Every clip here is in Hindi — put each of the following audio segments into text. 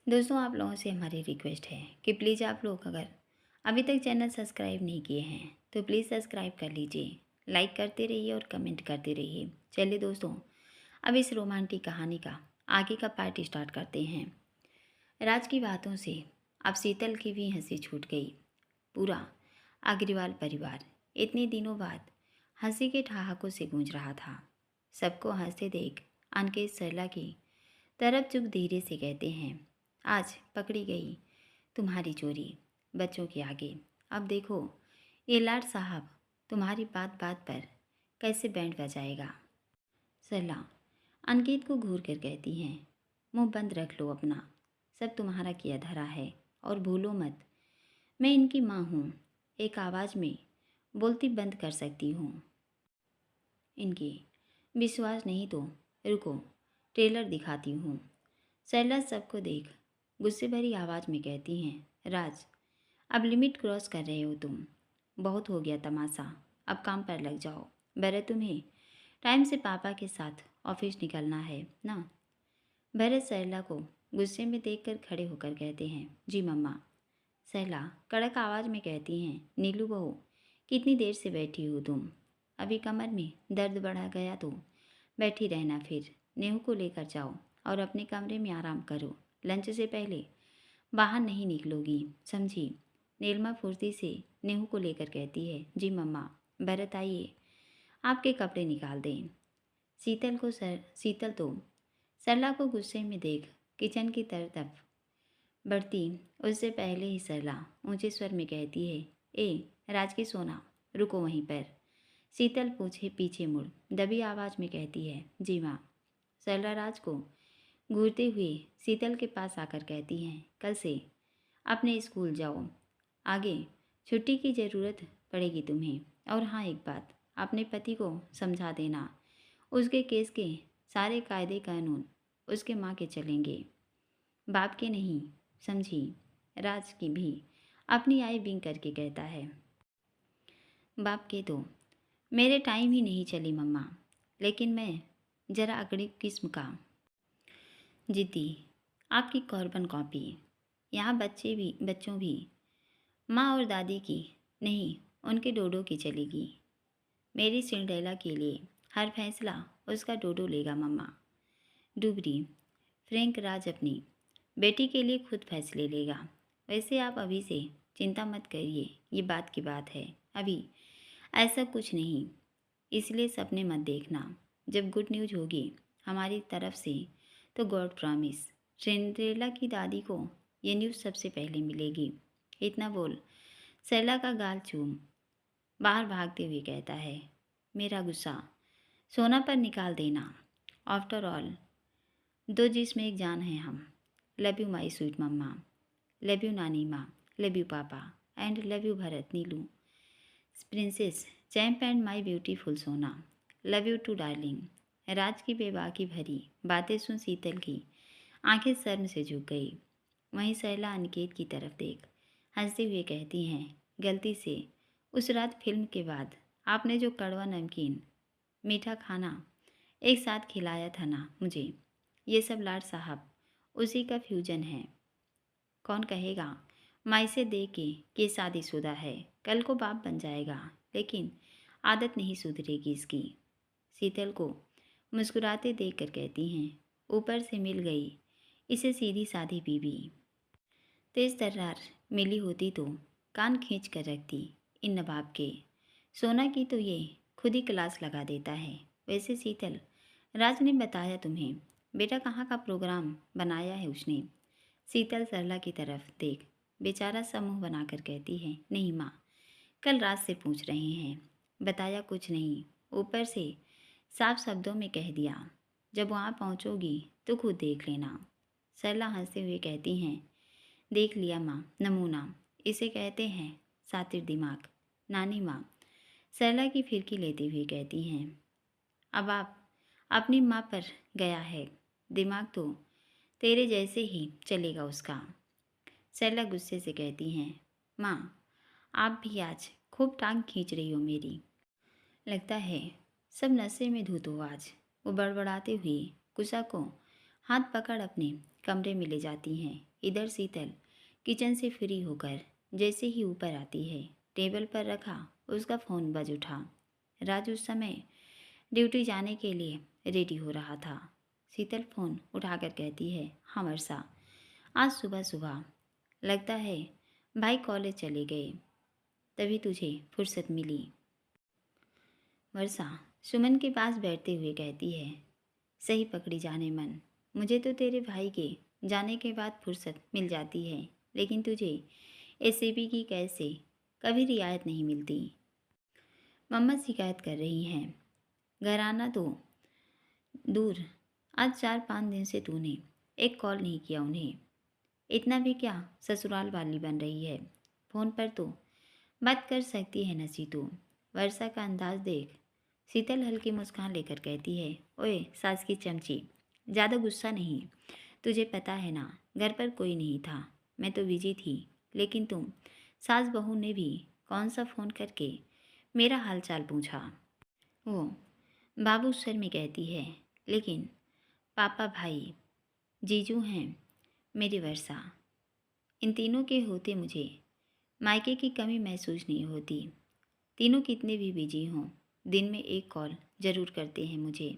दोस्तों, आप लोगों से हमारी रिक्वेस्ट है कि प्लीज़ आप लोग अगर अभी तक चैनल सब्सक्राइब नहीं किए हैं तो प्लीज़ सब्सक्राइब कर लीजिए, लाइक करते रहिए और कमेंट करते रहिए। चलिए दोस्तों, अब इस रोमांटिक कहानी का आगे का पार्ट स्टार्ट करते हैं। राज की बातों से अब शीतल की भी हंसी छूट गई। पूरा अग्रवाल परिवार इतने दिनों बाद हंसी के ठहाकों से गूंज रहा था। सबको हंसते देख अनकेत सरला की तरफ चुप धीरे से कहते हैं, आज पकड़ी गई तुम्हारी चोरी बच्चों के आगे। अब देखो ये लाड साहब तुम्हारी बात बात पर कैसे बैंड बजाएगा। सरला अनकेत को घूर कर कहती हैं, मुंह बंद रख लो अपना, सब तुम्हारा किया धरा है और भूलो मत मैं इनकी माँ हूँ। एक आवाज़ में बोलती बंद कर सकती हूँ इनकी। विश्वास नहीं तो रुको ट्रेलर दिखाती हूँ। सरला सबको देख गुस्से भरी आवाज़ में कहती हैं, राज अब लिमिट क्रॉस कर रहे हो तुम, बहुत हो गया तमाशा, अब काम पर लग जाओ। भरत तुम्हें टाइम से पापा के साथ ऑफिस निकलना है ना। भरत सरला को गुस्से में देखकर खड़े होकर कहते हैं, जी मम्मा। सरला कड़क आवाज़ में कहती हैं, नीलू बहू कितनी देर से बैठी हो तुम, अभी कमर में दर्द बढ़ा गया तो बैठी रहना, फिर नेहू को लेकर जाओ और अपने कमरे में आराम करो। लंच से पहले बाहर नहीं निकलोगी, समझी। नीलमा फुर्ती से नेहू को लेकर कहती है, जी मम्मा। भरत आइए आपके कपड़े निकाल दें। शीतल तो सरला को गुस्से में देख किचन की तरफ बढ़ती उससे पहले ही सरला ऊंचे स्वर में कहती है, ए राज की सोना रुको वहीं पर। शीतल पूछे पीछे मुड़ दबी आवाज़ में कहती है, जी माँ। सरला राज को घूरते हुए शीतल के पास आकर कहती हैं, कल से अपने स्कूल जाओ, आगे छुट्टी की ज़रूरत पड़ेगी तुम्हें। और हाँ एक बात, अपने पति को समझा देना, उसके केस के सारे कायदे कानून उसके माँ के चलेंगे, बाप के नहीं, समझी। राज की भी अपनी आई बिंग करके कहता है, बाप के तो मेरे टाइम ही नहीं चली मम्मा, लेकिन मैं ज़रा अगड़ी किस्म का जिद्दी, आपकी कार्बन कॉपी। यहाँ बच्चों भी माँ और दादी की नहीं, उनके डोडो की चलेगी। मेरी सिंड्रेला के लिए हर फैसला उसका डोडो लेगा मम्मा। डुबरी फ्रैंक राज अपनी बेटी के लिए खुद फैसले लेगा। वैसे आप अभी से चिंता मत करिए, ये बात की बात है, अभी ऐसा कुछ नहीं, इसलिए सपने मत देखना। जब गुड न्यूज़ होगी हमारी तरफ से तो गॉड प्रॉमिस सिंड्रेला की दादी को ये न्यूज़ सबसे पहले मिलेगी। इतना बोल सरला का गाल चूम बाहर भागते हुए कहता है, मेरा गुस्सा सोना पर निकाल देना। आफ्टर ऑल दो जिस्म एक जान है हम। Love you my sweet mumma, love you nani maa, love you papa and love you Bharat Neelu princess champ and my beautiful Sona, love you too darling. Raj की बेबाकी भरी बातें सुन शीतल की आंखें शर्म से झुक गई। वहीं सरला अनिकेत की तरफ देख हंसते हुए कहती हैं, गलती से उस रात फिल्म के बाद आपने जो कड़वा नमकीन मीठा खाना एक साथ खिलाया था ना मुझे, ये सब लाड साहब उसी का फ्यूजन है। कौन कहेगा माई से दे के कि शादीशुदा है, कल को बाप बन जाएगा, लेकिन आदत नहीं सुधरेगी इसकी। शीतल को मुस्कुराते देख कर कहती हैं, ऊपर से मिल गई इसे सीधी साधी बीवी, तेज तर्रार मिली होती तो कान खींच कर रखती इन नवाब के। सोना की तो ये खुद ही क्लास लगा देता है। वैसे शीतल, राज ने बताया तुम्हें बेटा कहाँ का प्रोग्राम बनाया है उसने। शीतल सरला की तरफ देख बेचारा सा मुँह बनाकर कहती है, नहीं माँ, कल रात से पूछ रहे हैं, बताया कुछ नहीं, ऊपर से साफ शब्दों में कह दिया, जब वहाँ पहुँचोगी तो खुद देख लेना। सरला हंसते हुए कहती हैं, देख लिया माँ, नमूना इसे कहते हैं, सातिर दिमाग। नानी माँ सरला की फिरकी लेते हुए कहती हैं, अब आप अपनी माँ पर गया है, दिमाग तो तेरे जैसे ही चलेगा उसका। सरला गुस्से से कहती हैं, माँ आप भी आज खूब टांग खींच रही हो मेरी, लगता है सब नशे में धुत हो आज। वो बड़बड़ाते हुए कुशा को हाथ पकड़ अपने कमरे में ले जाती हैं। इधर शीतल किचन से फ्री होकर जैसे ही ऊपर आती है, टेबल पर रखा उसका फ़ोन बज उठा। राज उस समय ड्यूटी जाने के लिए रेडी हो रहा था। शीतल फ़ोन उठाकर कहती है, हाँ वर्षा, आज सुबह सुबह लगता है भाई कॉलेज चले गए, तभी तुझे फुर्सत मिली। वर्षा सुमन के पास बैठते हुए कहती है, सही पकड़ी जाने मन, मुझे तो तेरे भाई के जाने के बाद फुर्सत मिल जाती है, लेकिन तुझे एसीपी की कैसे कभी रियायत नहीं मिलती। मम्मा शिकायत कर रही हैं, घर आना तो दूर, आज 4-5 दिन से तूने एक कॉल नहीं किया उन्हें। इतना भी क्या ससुराल वाली बन रही है, फ़ोन पर तो बात कर सकती है न सीतू। वर्षा का अंदाज देख शीतल हल्की मुस्कान लेकर कहती है, ओए सास की चमची, ज़्यादा गुस्सा नहीं, तुझे पता है ना घर पर कोई नहीं था, मैं तो बिजी थी, लेकिन तुम सास बहू ने भी कौन सा फ़ोन करके मेरा हालचाल पूछा। वो बाबू सर में कहती है, लेकिन पापा भाई जीजू हैं मेरी वर्षा, इन तीनों के होते मुझे मायके की कमी महसूस नहीं होती। तीनों कितने भी बिजी हों, दिन में एक कॉल ज़रूर करते हैं मुझे।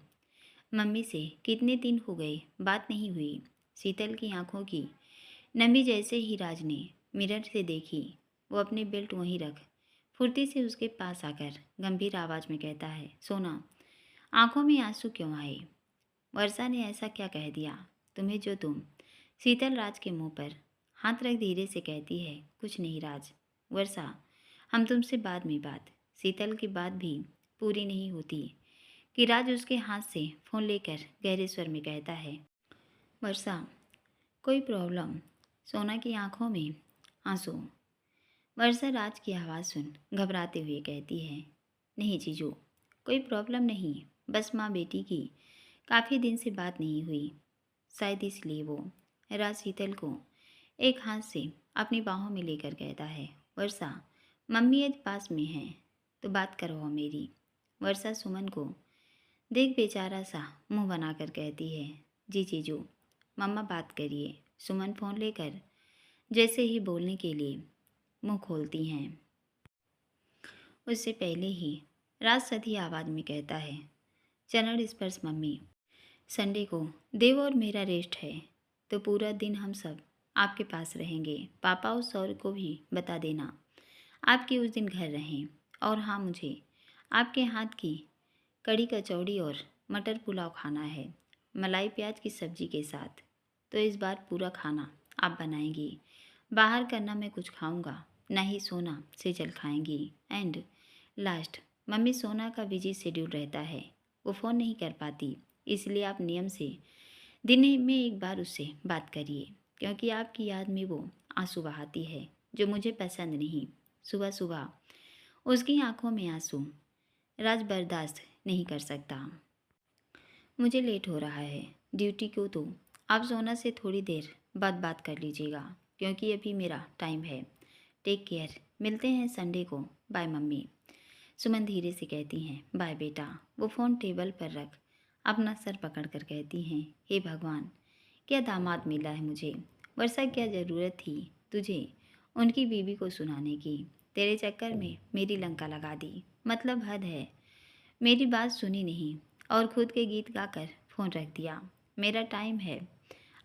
मम्मी से कितने दिन हो गए बात नहीं हुई। शीतल की आंखों की नमी जैसे ही राज ने मिरर से देखी, वो अपने बेल्ट वहीं रख फुर्ती से उसके पास आकर गंभीर आवाज़ में कहता है, सोना, आंखों में आंसू क्यों आए? वर्षा ने ऐसा क्या कह दिया तुम्हें जो तुम? शीतल राज के मुंह पर हाथ रख धीरे से कहती है, कुछ नहीं राज। वर्षा, हम तुमसे बाद में बात। शीतल की बात भी पूरी नहीं होती कि राज उसके हाथ से फ़ोन लेकर गहरे स्वर में कहता है, वर्षा, कोई प्रॉब्लम? सोना की आंखों में आंसू। वर्षा राज की आवाज़ सुन घबराते हुए कहती है, नहीं जीजू, कोई प्रॉब्लम नहीं, बस माँ बेटी की काफ़ी दिन से बात नहीं हुई, शायद इसलिए वो। राज शीतल को एक हाथ से अपनी बाहों में लेकर कहता है, वर्षा, मम्मी आज पास में हैं तो बात करवाओ मेरी। वर्षा सुमन को देख बेचारा सा मुंह बनाकर कहती है, जी जीजू, मम्मा बात करिए। सुमन फ़ोन लेकर जैसे ही बोलने के लिए मुंह खोलती हैं, उससे पहले ही राज सधी आवाज़ में कहता है, चरण स्पर्श मम्मी, संडे को देव और मेरा रेस्ट है, तो पूरा दिन हम सब आपके पास रहेंगे। पापा और सौर को भी बता देना आपके उस दिन घर रहें। और हाँ, मुझे आपके हाथ की कढ़ी कचौड़ी और मटर पुलाव खाना है, मलाई प्याज की सब्ज़ी के साथ। तो इस बार पूरा खाना आप बनाएंगी, बाहर करना मैं कुछ खाऊंगा, ना ही सोना से जल खाएंगी। एंड लास्ट, मम्मी सोना का बिजी शेड्यूल रहता है, वो फ़ोन नहीं कर पाती, इसलिए आप नियम से दिन में एक बार उससे बात करिए, क्योंकि आपकी याद में वो आंसू बहाती है जो मुझे पसंद नहीं। सुबह सुबह उसकी आंखों में आंसू राज बर्दाश्त नहीं कर सकता। मुझे लेट हो रहा है ड्यूटी को, तो आप सोना से थोड़ी देर बाद बात कर लीजिएगा, क्योंकि अभी मेरा टाइम है। टेक केयर, मिलते हैं संडे को, बाय मम्मी। सुमन धीरे से कहती हैं, बाय बेटा। वो फ़ोन टेबल पर रख अपना सर पकड़कर कहती हैं, हे भगवान, क्या दामाद मिला है मुझे। वर्षा, क्या ज़रूरत थी तुझे उनकी बीवी को सुनाने की? तेरे चक्कर में मेरी लंका लगा दी, मतलब हद है। मेरी बात सुनी नहीं और खुद के गीत गाकर फ़ोन रख दिया। मेरा टाइम है,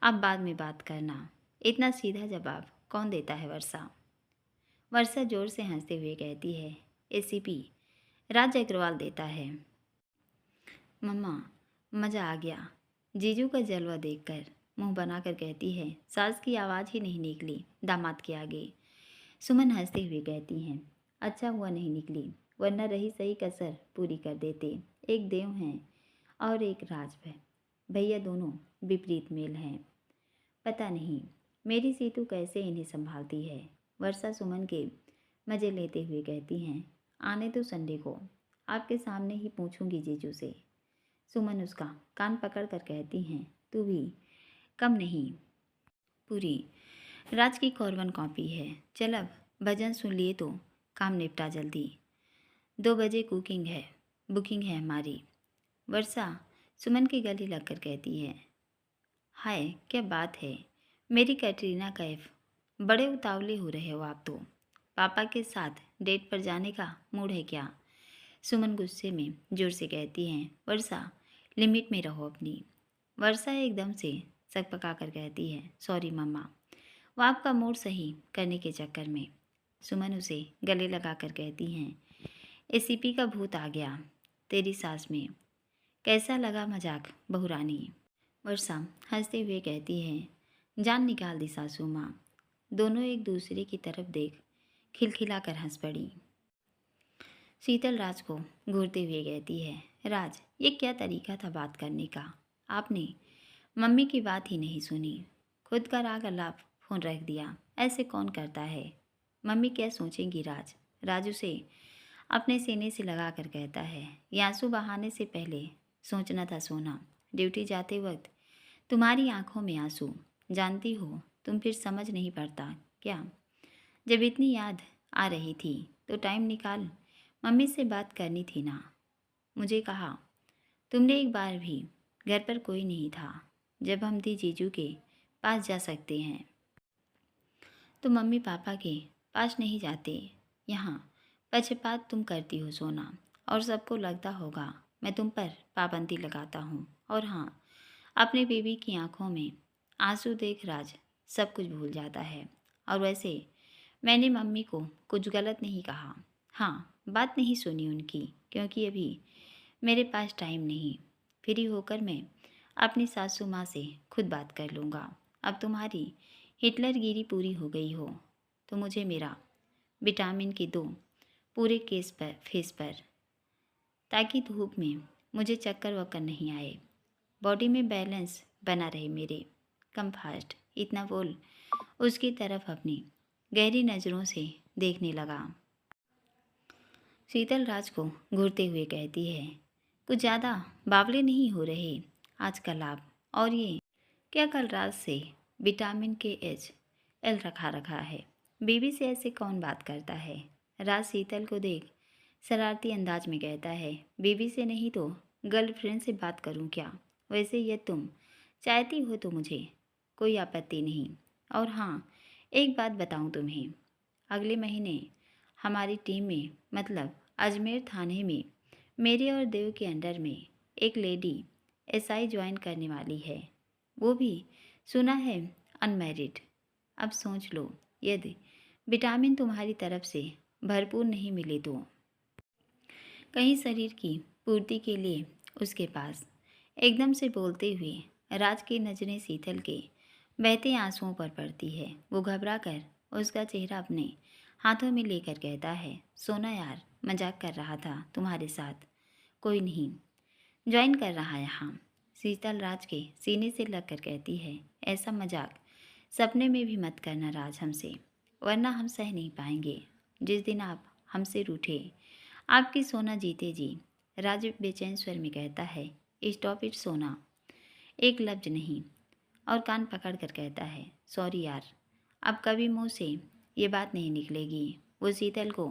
अब बाद में बात करना। इतना सीधा जवाब कौन देता है वर्षा? वर्षा जोर से हंसते हुए कहती है, एसीपी राज अग्रवाल देता है। मम्मा, मज़ा आ गया। जीजू का जलवा देखकर मुंह बनाकर कहती है, सास की आवाज़ ही नहीं निकली दामाद के आगे। सुमन हंसते हुए कहती हैं, अच्छा हुआ नहीं निकली, वरना रही सही कसर पूरी कर देते। एक देव हैं और एक राज है, भैया दोनों विपरीत मेल हैं। पता नहीं मेरी सीतू कैसे इन्हें संभालती है। वर्षा सुमन के मज़े लेते हुए कहती हैं, आने तो संडे को, आपके सामने ही पूछूंगी जीजू से। सुमन उसका कान पकड़ कर कहती हैं, तू भी कम नहीं, पूरी राज की कॉर्बन कॉपी है। चल अब भजन सुन लिए तो काम निपटा जल्दी, 2 बजे कुकिंग है, बुकिंग है हमारी। वर्षा सुमन के गले लगकर कहती है, हाय क्या बात है, मेरी कैटरीना कैफ, बड़े उतावले हो रहे हो आप तो। पापा के साथ डेट पर जाने का मूड है क्या? सुमन गुस्से में जोर से कहती हैं। वर्षा, लिमिट में रहो अपनी। वर्षा एकदम से सकपका कर कहती है, सॉरी मम्मा, वो आपका मूड सही करने के चक्कर में। सुमन उसे गले लगा कर कहती हैं, एसीपी का भूत आ गया तेरी सास में। कैसा लगा मजाक बहुरानी? वर्षा हंसते हुए कहती है, जान निकाल दी सासू माँ। दोनों एक दूसरे की तरफ देख खिलखिलाकर हंस पड़ी। शीतल राज को घूरते हुए कहती है, राज ये क्या तरीका था बात करने का? आपने मम्मी की बात ही नहीं सुनी, खुद का राग अलाप फोन रख दिया। ऐसे कौन करता है? मम्मी क्या सोचेंगी राज? राज उसे अपने सीने से लगा कर कहता है, ये आंसू बहाने से पहले सोचना था सोना। ड्यूटी जाते वक्त तुम्हारी आंखों में आंसू, जानती हो तुम फिर समझ नहीं पड़ता क्या? जब इतनी याद आ रही थी तो टाइम निकाल मम्मी से बात करनी थी ना। मुझे कहा तुमने एक बार भी, घर पर कोई नहीं था जब हम दी जीजू के पास जा सकते हैं तो मम्मी पापा के पास नहीं जाते। यहाँ पक्षपात तुम करती हो सोना, और सबको लगता होगा मैं तुम पर पाबंदी लगाता हूँ। और हाँ, अपने बेबी की आंखों में आंसू देख राज सब कुछ भूल जाता है। और वैसे मैंने मम्मी को कुछ गलत नहीं कहा। हाँ, बात नहीं सुनी उनकी, क्योंकि अभी मेरे पास टाइम नहीं। फ्री होकर मैं अपनी सासू माँ से खुद बात कर लूँगा। अब तुम्हारी हिटलर गिरी पूरी हो गई हो तो मुझे मेरा विटामिन की दो पूरे फेस पर, ताकि धूप में मुझे चक्कर वक्कर नहीं आए, बॉडी में बैलेंस बना रहे मेरे। कम फास्ट, इतना बोल उसकी तरफ अपनी गहरी नज़रों से देखने लगा। शीतल राज को घूरते हुए कहती है, कुछ ज़्यादा बावले नहीं हो रहे आजकल आप? और ये क्या कल रात से विटामिन के एल रखा रखा है? बीबी से ऐसे कौन बात करता है? राज शीतल को देख शरारती अंदाज में कहता है, बीबी से नहीं तो गर्लफ्रेंड से बात करूं क्या? वैसे ये तुम चाहती हो तो मुझे कोई आपत्ति नहीं। और हाँ, एक बात बताऊं तुम्हें, अगले महीने हमारी टीम में, मतलब अजमेर थाने में, मेरे और देव के अंडर में एक लेडी एसआई ज्वाइन करने वाली है। वो भी सुना है अनमैरिड। अब सोच लो, यदि विटामिन तुम्हारी तरफ से भरपूर नहीं मिले तो कहीं शरीर की पूर्ति के लिए उसके पास। एकदम से बोलते हुए राज की नज़रें शीतल के बहते आंसुओं पर पड़ती है। वो घबरा कर उसका चेहरा अपने हाथों में लेकर कहता है, सोना यार, मजाक कर रहा था तुम्हारे साथ, कोई नहीं ज्वाइन कर रहा है यहाँ। शीतल राज के सीने से लगकर कहती है, ऐसा मजाक सपने में भी मत करना राज हमसे, वरना हम सह नहीं पाएंगे। जिस दिन आप हमसे रूठे, आपकी सोना जीते जी। राज बेचैन स्वर में कहता है, स्टॉप इट सोना, एक लफ्ज नहीं। और कान पकड़ कर कहता है, सॉरी यार, अब कभी मुंह से ये बात नहीं निकलेगी। वो शीतल को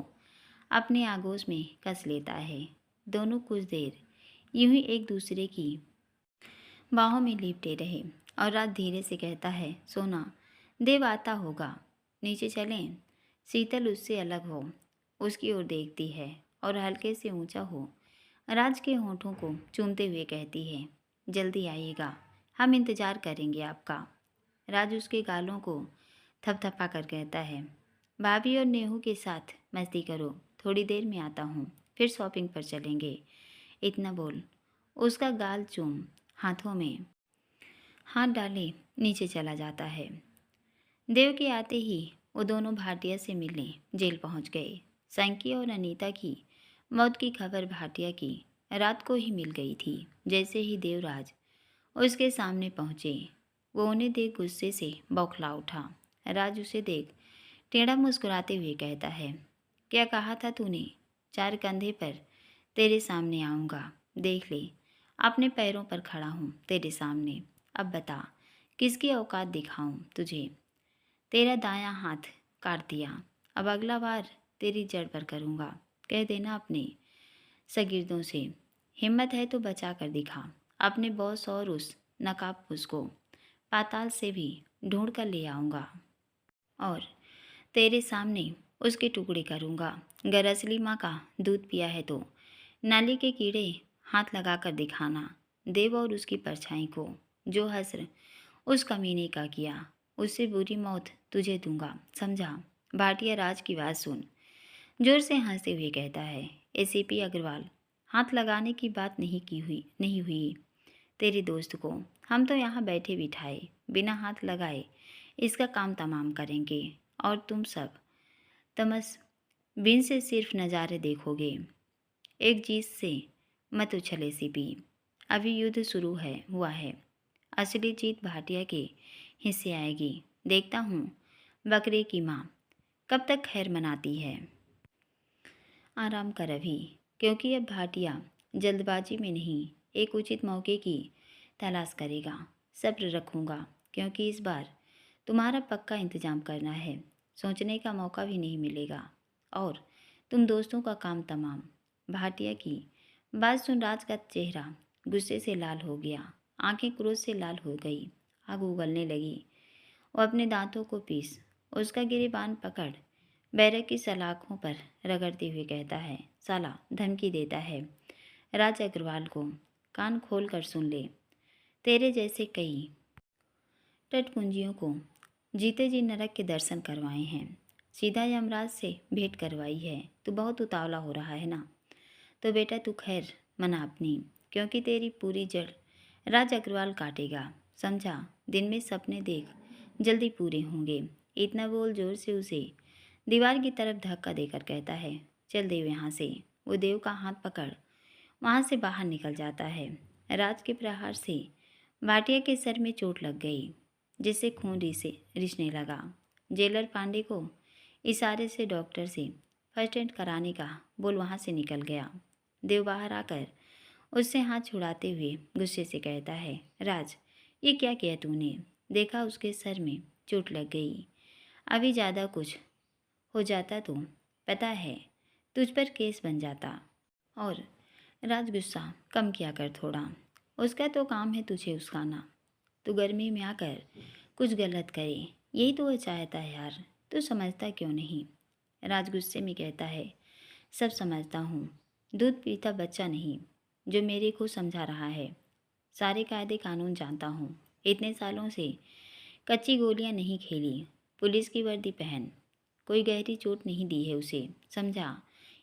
अपने आगोश में कस लेता है। दोनों कुछ देर यूं ही एक दूसरे की बाहों में लिपटे रहे। और रात धीरे से कहता है, सोना, देव आता होगा, नीचे चलें? शीतल उससे अलग हो उसकी ओर देखती है और हल्के से ऊंचा हो राज के होठों को चूमते हुए कहती है, जल्दी आइएगा, हम इंतज़ार करेंगे आपका। राज उसके गालों को थपथपा कर कहता है, भाभी और नेहू के साथ मस्ती करो, थोड़ी देर में आता हूँ, फिर शॉपिंग पर चलेंगे। इतना बोल उसका गाल चूम हाथों में हाथ डाले नीचे चला जाता है। देव के आते ही वो दोनों भाटिया से मिलने जेल पहुंच गए। सैंकी और अनीता की मौत की खबर भाटिया की रात को ही मिल गई थी। जैसे ही देवराज उसके सामने पहुंचे, वो उन्हें देख गुस्से से बौखला उठा। राज उसे देख टेढ़ा मुस्कुराते हुए कहता है, क्या कहा था तूने? 4 कंधे पर तेरे सामने आऊँगा, देख ले, अपने पैरों पर खड़ा हूँ तेरे सामने। अब बता, किसकी औकात दिखाऊं तुझे? तेरा दायां हाथ काट दिया, अब अगला बार तेरी जड़ पर करूँगा। कह देना अपने शागिर्दों से, हिम्मत है तो बचा कर दिखा अपने बॉस और उस नकाबपोश को। पाताल से भी ढूंढ कर ले आऊँगा और तेरे सामने उसके टुकड़े करूँगा। अगर असली माँ का दूध पिया है तो नाली के कीड़े हाथ लगा कर दिखाना। देव और उसकी परछाई को जो हस्र उस कमीने का किया, उससे बुरी मौत तुझे दूंगा, समझा। भाटिया राज की बात सुन जोर से हंसते हुए कहता है। एसीपी अग्रवाल, हाथ लगाने की बात नहीं हुई तेरे दोस्त को। हम तो यहाँ बैठे बिठाए बिना हाथ लगाए इसका काम तमाम करेंगे और तुम सब तमस बिन से सिर्फ नज़ारे देखोगे। एक चीज़ से मत उछले सीपी, अभी युद्ध शुरू हुआ है। असली जीत भाटिया के हिस्से आएगी। देखता हूँ बकरे की माँ कब तक खैर मनाती है। आराम कर अभी, क्योंकि अब भाटिया जल्दबाजी में नहीं एक उचित मौके की तलाश करेगा। सब्र रखूँगा क्योंकि इस बार तुम्हारा पक्का इंतजाम करना है, सोचने का मौका भी नहीं मिलेगा और तुम दोस्तों का काम तमाम। भाटिया की बात सुन राज का चेहरा गुस्से से लाल हो गया, आंखें क्रोध से लाल हो गई, आग उगलने लगी। वो अपने दांतों को पीस उसका गिरेबान पकड़ बैरक की सलाखों पर रगड़ते हुए कहता है, साला धमकी देता है राज अग्रवाल को। कान खोल कर सुन ले, तेरे जैसे कई टटपुंजियों को जीते जी नरक के दर्शन करवाए हैं, सीधा यमराज से भेंट करवाई है। तू बहुत उतावला हो रहा है ना, तो बेटा तू खैर मना अपनी, क्योंकि तेरी पूरी जड़ राज अग्रवाल काटेगा, समझा। दिन में सपने देख जल्दी पूरे होंगे। इतना बोल जोर से उसे दीवार की तरफ धक्का देकर कहता है, चल देव यहाँ से। वो देव का हाथ पकड़ वहाँ से बाहर निकल जाता है। राज के प्रहार से भाटिया के सर में चोट लग गई, जिससे खून रिसने लगा। जेलर पांडे को इशारे से डॉक्टर से फर्स्ट एड कराने का बोल वहाँ से निकल गया। देव बाहर आकर उससे हाथ छुड़ाते हुए गुस्से से कहता है, राज ये क्या किया तूने? देखा उसके सर में चोट लग गई, अभी ज़्यादा कुछ हो जाता तो पता है तुझ पर केस बन जाता। और राज गुस्सा कम किया कर थोड़ा, उसका तो काम है तुझे उस्काना। तू गर्मी में आकर कुछ गलत करे, यही तो वो चाहता है यार, तू समझता क्यों नहीं? राज गुस्से में कहता है, सब समझता हूँ, दूध पीता बच्चा नहीं जो मेरे को समझा रहा है। सारे कायदे कानून जानता हूँ, इतने सालों से कच्ची गोलियाँ नहीं खेली। पुलिस की वर्दी पहन, कोई गहरी चोट नहीं दी है उसे, समझा।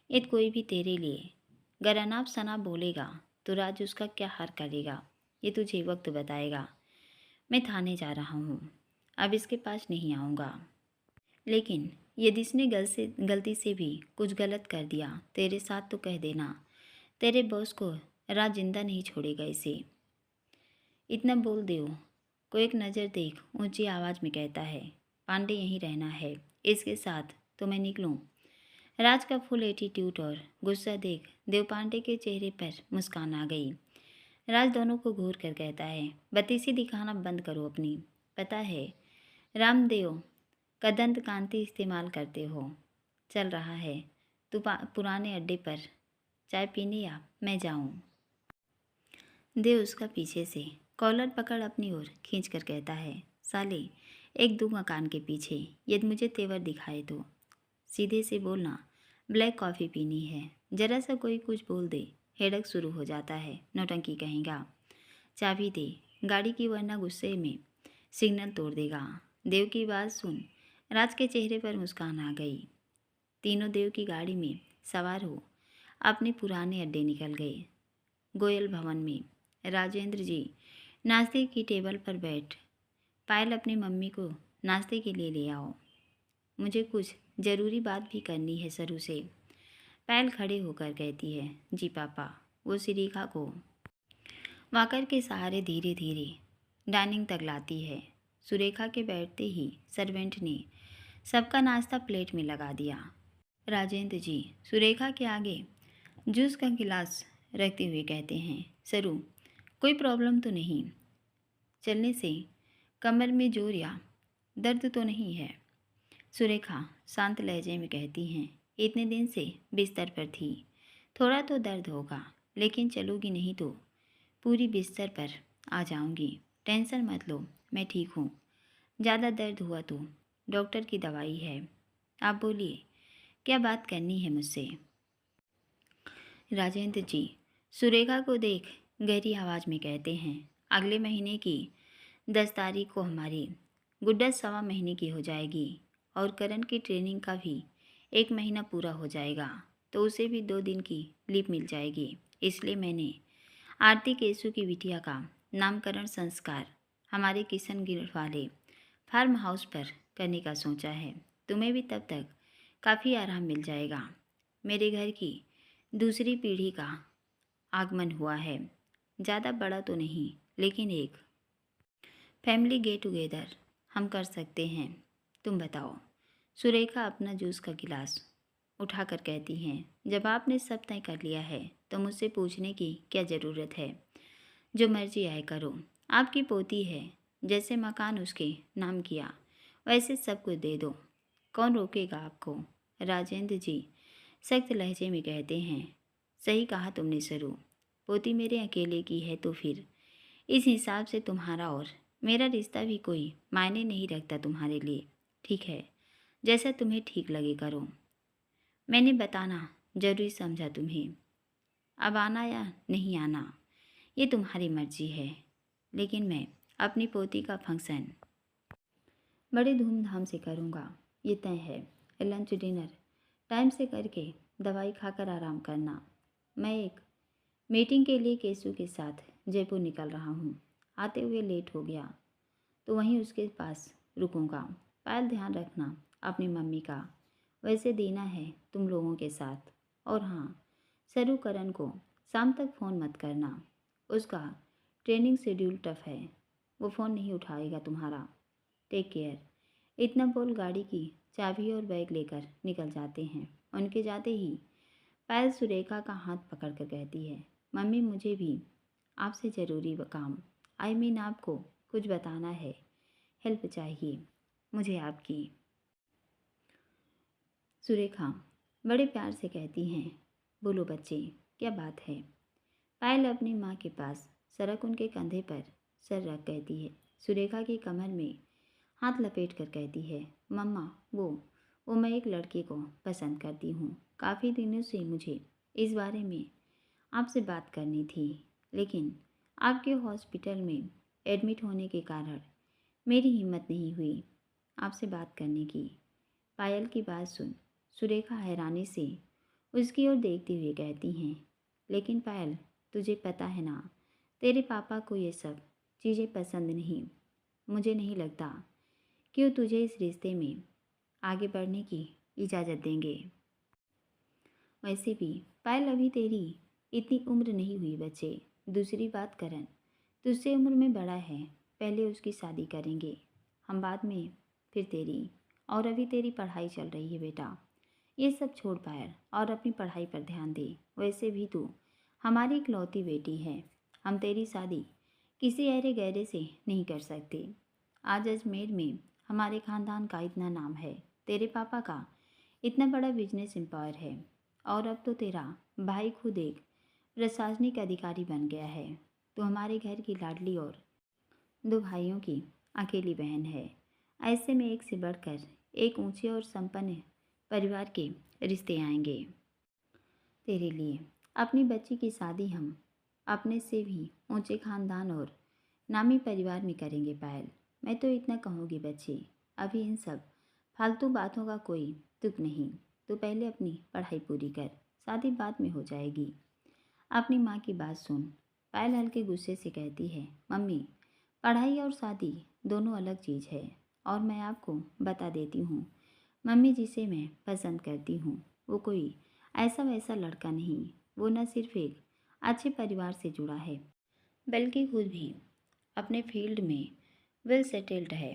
ये कोई भी तेरे लिए गर अनाप शनाप बोलेगा तो राज उसका क्या हाल करेगा, ये तुझे वक्त बताएगा। मैं थाने जा रहा हूँ, अब इसके पास नहीं आऊँगा। लेकिन यदि इसने गलती से भी कुछ गलत कर दिया तेरे साथ तो कह देना, तेरे बॉस को राज जिंदा नहीं छोड़ेगा इसे। इतना बोल दो को एक नज़र देख ऊंची आवाज़ में कहता है, पांडे यहीं रहना है, इसके साथ तो मैं निकलूं। राज का फुल एटीट्यूड और गुस्सा देख देव पांडे के चेहरे पर मुस्कान आ गई। राज दोनों को घूर कर कहता है, बत्तीसी दिखाना बंद करो अपनी। पता है रामदेव का दंत कांति इस्तेमाल करते हो। चल रहा है तू पुराने अड्डे पर चाय पीने या मैं जाऊं? देव उसका पीछे से कॉलर पकड़ अपनी ओर खींच कर कहता है, साले एक दो मकान के पीछे यदि मुझे तेवर दिखाए तो सीधे से बोलना ब्लैक कॉफ़ी पीनी है। जरा सा कोई कुछ बोल दे हेडक शुरू हो जाता है, नौटंकी कहेगा। चाबी दे गाड़ी की, वरना गुस्से में सिग्नल तोड़ देगा। देव की बात सुन राज के चेहरे पर मुस्कान आ गई। तीनों देव की गाड़ी में सवार हो अपने पुराने अड्डे निकल गए। गोयल भवन में राजेंद्र जी नाश्ते की टेबल पर बैठ, पायल अपनी मम्मी को नाश्ते के लिए ले आओ, मुझे कुछ ज़रूरी बात भी करनी है सरू से। पायल खड़े होकर कहती है, जी पापा। वो शिरीखा को वाकर के सहारे धीरे धीरे डाइनिंग तक लाती है। सुरेखा के बैठते ही सर्वेंट ने सबका नाश्ता प्लेट में लगा दिया। राजेंद्र जी सुरेखा के आगे जूस का गिलास रखते हुए कहते हैं, सरू कोई प्रॉब्लम तो नहीं? चलने से कमर में जोर या दर्द तो नहीं है? सुरेखा शांत लहजे में कहती हैं, इतने दिन से बिस्तर पर थी, थोड़ा तो दर्द होगा, लेकिन चलोगी नहीं तो पूरी बिस्तर पर आ जाऊंगी। टेंशन मत लो, मैं ठीक हूँ। ज़्यादा दर्द हुआ तो डॉक्टर की दवाई है। आप बोलिए, क्या बात करनी है मुझसे? राजेंद्र जी सुरेखा को देख गहरी आवाज़ में कहते हैं, अगले महीने की 10 तारीख को हमारी गुड्डा 1.25 महीने की हो जाएगी और करण की ट्रेनिंग का भी 1 महीना पूरा हो जाएगा, तो उसे भी 2 दिन की लीव मिल जाएगी। इसलिए मैंने आरती केसु की बिटिया का नामकरण संस्कार हमारे किशन गिर वाले फार्म हाउस पर करने का सोचा है। तुम्हें भी तब तक काफ़ी आराम मिल जाएगा। मेरे घर की दूसरी पीढ़ी का आगमन हुआ है। ज़्यादा बड़ा तो नहीं, लेकिन एक फैमिली गेट टुगेदर हम कर सकते हैं। तुम बताओ। सुरेखा अपना जूस का गिलास उठाकर कहती हैं, जब आपने सब तय कर लिया है तो मुझसे पूछने की क्या ज़रूरत है। जो मर्जी आए करो। आपकी पोती है, जैसे मकान उसके नाम किया वैसे सब कुछ दे दो। कौन रोकेगा आपको? राजेंद्र जी सख्त लहजे में कहते हैं, सही कहा तुमने सरू। पोती मेरे अकेले की है तो फिर इस हिसाब से तुम्हारा और मेरा रिश्ता भी कोई मायने नहीं रखता तुम्हारे लिए। ठीक है, जैसा तुम्हें ठीक लगे करो। मैंने बताना जरूरी समझा तुम्हें। अब आना या नहीं आना ये तुम्हारी मर्जी है, लेकिन मैं अपनी पोती का फंक्शन बड़े धूमधाम से करूँगा, ये तय है। लंच डिनर टाइम से करके दवाई खाकर आराम करना। मैं एक मीटिंग के लिए केसु के साथ जयपुर निकल रहा हूँ। आते हुए लेट हो गया तो वहीं उसके पास रुकूंगा। पायल ध्यान रखना अपनी मम्मी का, वैसे देना है तुम लोगों के साथ। और हाँ, सरू करण को शाम तक फ़ोन मत करना, उसका ट्रेनिंग शेड्यूल टफ है, वो फ़ोन नहीं उठाएगा तुम्हारा। Take care. इतना बोल गाड़ी की चाबी और बैग लेकर निकल जाते हैं। उनके जाते ही पायल सुरेखा का हाथ पकड़कर कहती है, मम्मी मुझे भी आपसे ज़रूरी काम, आई मीन आपको कुछ बताना है। हेल्प चाहिए मुझे आपकी। सुरेखा बड़े प्यार से कहती हैं, बोलो बच्चे क्या बात है। पायल अपनी माँ के पास सरक उनके कंधे पर सर रख कहती है, सुरेखा की कमर में हाथ लपेट कर कहती है, मम्मा वो मैं एक लड़के को पसंद करती हूँ। काफ़ी दिनों से मुझे इस बारे में आपसे बात करनी थी, लेकिन आपके हॉस्पिटल में एडमिट होने के कारण मेरी हिम्मत नहीं हुई आपसे बात करने की। पायल की बात सुन सुरेखा हैरानी से उसकी ओर देखते हुए कहती हैं, लेकिन पायल तुझे पता है ना, तेरे पापा को ये सब चीज़ें पसंद नहीं। मुझे नहीं लगता कि वो तुझे इस रिश्ते में आगे बढ़ने की इजाज़त देंगे। वैसे भी पायल अभी तेरी इतनी उम्र नहीं हुई बच्चे। दूसरी बात करण तुझसे उम्र में बड़ा है, पहले उसकी शादी करेंगे हम, बाद में फिर तेरी। और अभी तेरी पढ़ाई चल रही है बेटा, ये सब छोड़ पायल और अपनी पढ़ाई पर ध्यान दे। वैसे भी तू हमारी इकलौती बेटी है, हम तेरी शादी किसी अरे गहरे से नहीं कर सकते। आज अजमेर में हमारे खानदान का इतना नाम है, तेरे पापा का इतना बड़ा बिजनेस एम्पायर है, और अब तो तेरा भाई खुद एक प्रशासनिक अधिकारी बन गया है। तो हमारे घर की लाडली और 2 भाइयों की अकेली बहन है। ऐसे में एक से बढ़कर एक ऊंचे और संपन्न परिवार के रिश्ते आएंगे तेरे लिए। अपनी बच्ची की शादी हम अपने से भी ऊंचे खानदान और नामी परिवार में करेंगे पायल। मैं तो इतना कहूँगी बच्चे, अभी इन सब फालतू बातों का कोई तुक नहीं। तो पहले अपनी पढ़ाई पूरी कर, शादी बाद में हो जाएगी। अपनी माँ की बात सुन। पायल हल्के गुस्से से कहती है, मम्मी पढ़ाई और शादी दोनों अलग चीज़ है। और मैं आपको बता देती हूँ, मम्मी जिसे मैं पसंद करती हूँ वो कोई ऐसा वैसा लड़का नहीं। वो न सिर्फ एक अच्छे परिवार से जुड़ा है, बल्कि खुद भी अपने फील्ड में वेल सेटल्ड है।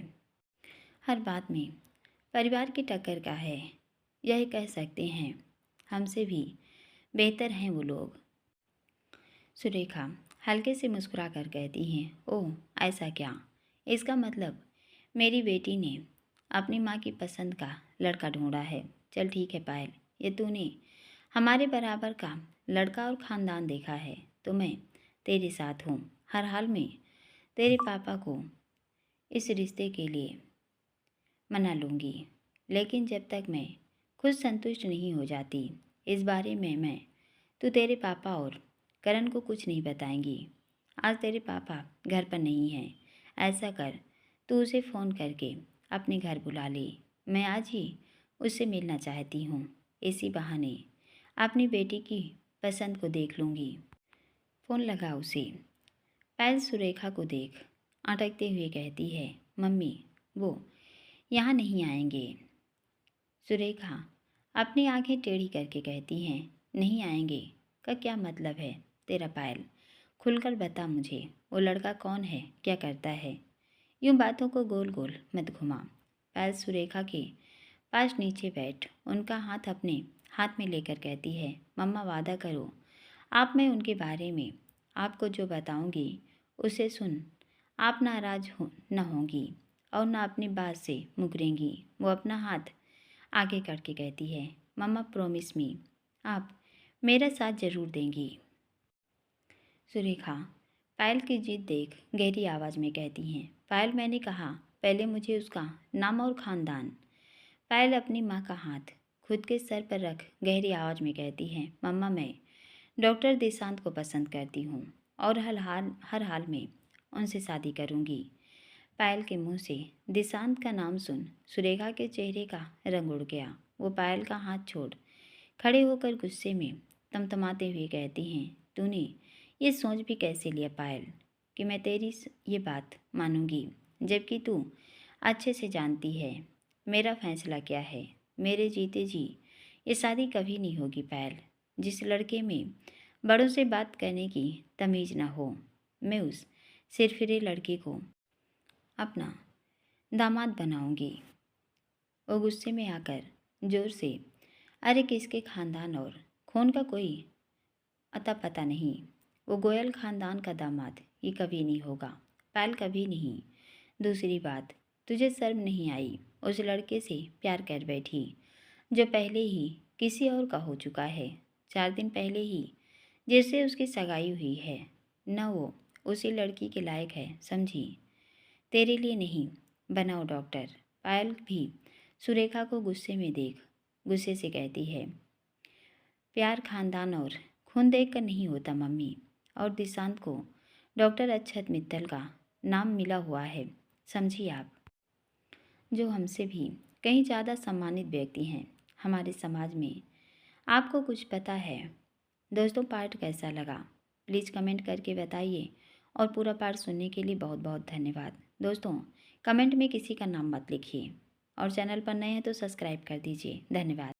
हर बात में परिवार की टक्कर का है, यह कह सकते हैं हमसे भी बेहतर हैं वो लोग। सुरेखा हल्के से मुस्कुरा कर कहती हैं, ओह ऐसा क्या? इसका मतलब मेरी बेटी ने अपनी माँ की पसंद का लड़का ढूंढा है। चल ठीक है पायल, ये तूने हमारे बराबर का लड़का और ख़ानदान देखा है तो मैं तेरे साथ हूँ। हर हाल में तेरे पापा को इस रिश्ते के लिए मना लूँगी, लेकिन जब तक मैं खुद संतुष्ट नहीं हो जाती इस बारे में तू तेरे पापा और करण को कुछ नहीं बताएंगी। आज तेरे पापा घर पर नहीं हैं। ऐसा कर, तू उसे फ़ोन करके अपने घर बुला ले। मैं आज ही उससे मिलना चाहती हूँ। इसी बहाने अपनी बेटी की पसंद को देख लूँगी। फ़ोन लगा उसे। पायल सुरेखा को देख अटकते हुए कहती है, मम्मी वो यहाँ नहीं आएंगे। सुरेखा अपनी आंखें टेढ़ी करके कहती हैं, नहीं आएंगे का क्या मतलब है तेरा पायल? खुलकर बता मुझे, वो लड़का कौन है, क्या करता है? यूं बातों को गोल गोल मत घुमा। पायल सुरेखा के पास नीचे बैठ उनका हाथ अपने हाथ में लेकर कहती है, मम्मा वादा करो आप मैं उनके बारे में आपको जो बताऊंगी उसे सुन आप नाराज हो न होंगी और न अपनी बात से मुकरेंगी। वो अपना हाथ आगे करके कहती है, मम्मा प्रॉमिस मी आप मेरा साथ जरूर देंगी। सुरेखा पायल की जिद देख गहरी आवाज़ में कहती हैं, पायल मैंने कहा पहले मुझे उसका नाम और ख़ानदान। पायल अपनी माँ का हाथ खुद के सर पर रख गहरी आवाज़ में कहती है, मम्मा मैं डॉक्टर देशांत को पसंद करती हूँ और हर हाल में उनसे शादी करूँगी। पायल के मुंह से देशांत का नाम सुन सुरेखा के चेहरे का रंग उड़ गया। वो पायल का हाथ छोड़ खड़े होकर गुस्से में तमतमाते हुए कहती हैं, तूने ये सोच भी कैसे लिया पायल कि मैं तेरी ये बात मानूंगी, जबकि तू अच्छे से जानती है मेरा फैसला क्या है। मेरे जीते जी ये शादी कभी नहीं होगी पायल। जिस लड़के में बड़ों से बात करने की तमीज़ ना हो, मैं उस सिरफिरे लड़के को अपना दामाद बनाऊंगी। वो गुस्से में आकर जोर से, अरे किसके खानदान और खून का कोई अता पता नहीं, वो गोयल खानदान का दामाद ये कभी नहीं होगा पायल, कभी नहीं। दूसरी बात, तुझे शर्म नहीं आई उस लड़के से प्यार कर बैठी जो पहले ही किसी और का हो चुका है। 4 दिन पहले ही जिससे उसकी सगाई हुई है, न वो उसी लड़की के लायक है समझी। तेरे लिए नहीं बनाओ डॉक्टर। पायल भी सुरेखा को गुस्से में देख गुस्से से कहती है, प्यार खानदान और खून देख कर नहीं होता मम्मी, और दिशांत को डॉक्टर अक्षत मित्तल का नाम मिला हुआ है समझी आप, जो हमसे भी कहीं ज़्यादा सम्मानित व्यक्ति हैं हमारे समाज में। आपको कुछ पता है? दोस्तों पार्ट कैसा लगा प्लीज़ कमेंट करके बताइए, और पूरा पार्ट सुनने के लिए बहुत बहुत धन्यवाद। दोस्तों कमेंट में किसी का नाम मत लिखिए, और चैनल पर नए हैं तो सब्सक्राइब कर दीजिए। धन्यवाद।